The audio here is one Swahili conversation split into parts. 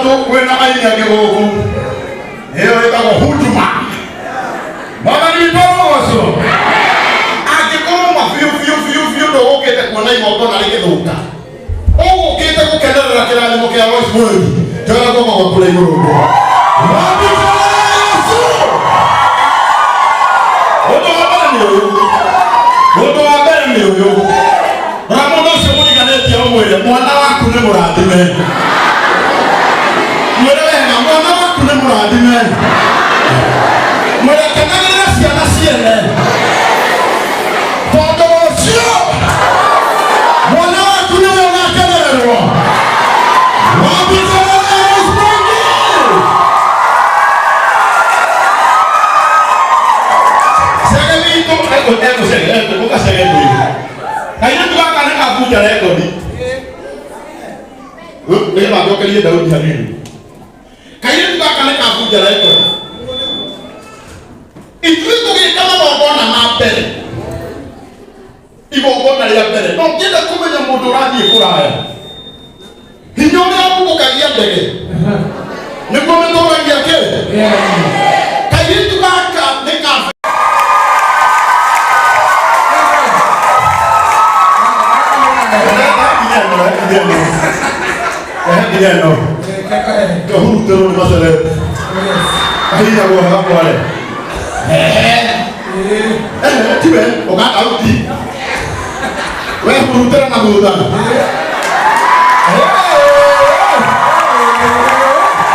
Tondu kwena aini yake huko. Hiyo itakuwa huduma. Baba ni boso. Akikoma fiu ndo okete kuona imoto na leke dhuka. Okete kukendelea kila alimokia Royce Mwezi. Tena kwa kule yoro. Wapi Yesu? Woto wabere ni uyo. Ramono shomuni kaneti ya umwele. Mwana waku ne muradime. Mwana waku ne muradime. Mwana kanagina siya na siya ne. Todo sio. Mwana waku ne muradime. Wapi Yesu Mungu. Eko buka segendo. Kaina tuka kana kafuja rekodi. Wewe bado kali Daudi hanini. Kaina tuka kana kafuja rekodi. Ikiwa kama bongona mapele. Ibongona ya pele. No kenda kumenya mudurani kuraya. Hinyone hapo kagia ndege. Ni kwa mtoto yake. Kaina tuka kana no. Kahuru tero ni masale. Ahina go hapo wale. Tibe oka auti. Wewe huru tero na gudana.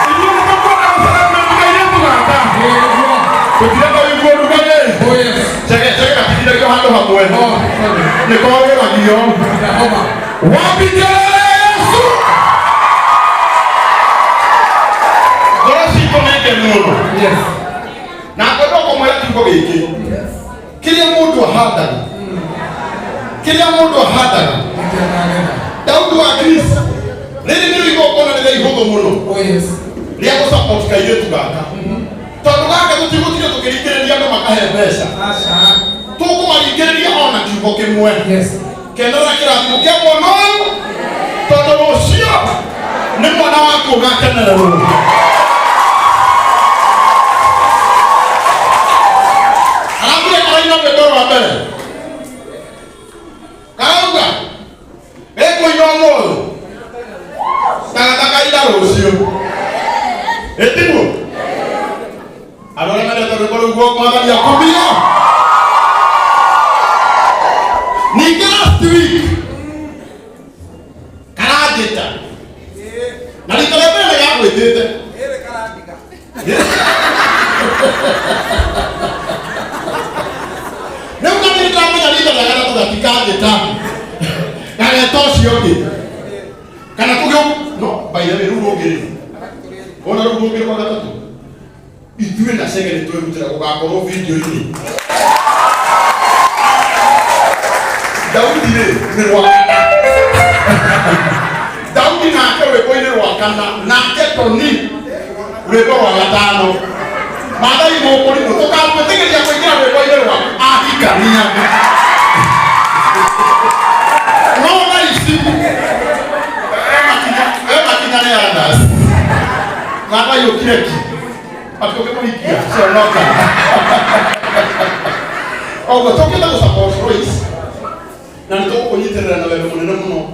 Iyo mtakona msala mkaile tukata. Kujira kwa yuko dukane. Cheke kujira kwa hando hapo wewe. Ni kwa wewe ndio. Wapi Yesu? Yes. Na kodoko mwela kiko giki. Kila mtu hada. Kila mtu hada. Daudi wa Kristo. Nini liko kona nile ihogo muno. Oh yes. Lia ko support ka yetu gaka. Tondu gaka tutigutire tukirikire ndia ndo makahe pesa. Asha. Tuko marikire ona kiko kimwe. Yes. Kendora kira muke mono. Tondu ucio ni mwana wako gaka na roho. Kauga eko yomo taka ida rosio etibu adora ngada to ko ko ngada ya kubia ni last week karadita na nikalebele ya wetete ele karadika Kana toshi yote. Kana kugyo no baina beru ogere. Ona rugo ogere kwa gatatu. Itue na segere tuwe mutira kwa koro video ini. Daudi ne rwakana. Daudi na kewe kwa ile rwakana na keto ni rwego wa gatano. Mada imo kori no toka kwetege ya kwekira rwego ile rwakana. Ahika niya. Kama hiyo keki atoke kwa hiki sio noka. Au toke na support Royce. Na nitoko kunyiterera na wewe munene muno.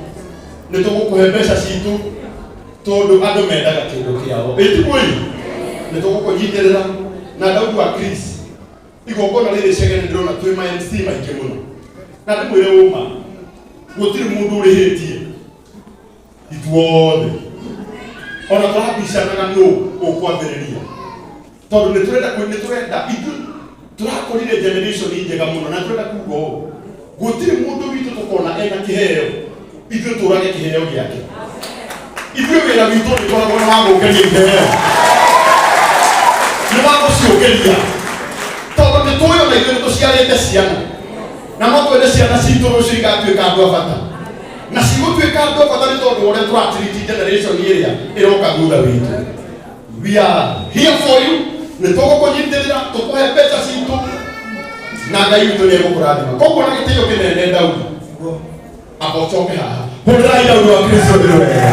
Nitoko kuhembesha situ todo ado meda kakindo kiao. Eti boyi. Nitoko kunyiterera na Daudi wa Kristo. Igongona lile shegene ndio na twema MC maike muno. Na ndimwire uma. Gutiri mundu urehetie. Itwode. Ona turabishana na no okwambiriria tondu ni turenda itu turakorire generation njega muno na turenda kugo gutiri mundu witu tukona ena kiheo itu turage kiheo giake itu wira witu ni kwa gona mago keje kiheo ni mago siogeria tondu ni tuyo na itu tuciarite ciana na moko ene ciana citu ruciga tuika andu abata na sigutwika andu abata ni tondu ore turatiriti generation iria iroka thutha witu. We are here for you. Nitoko kunyiterera tukohe pesa citu na Ngai witu ni egukurathima. Koguo na gitio kinene Daudi. Apochoke haha. Hurrai Daudi wa Kristo ndio wewe.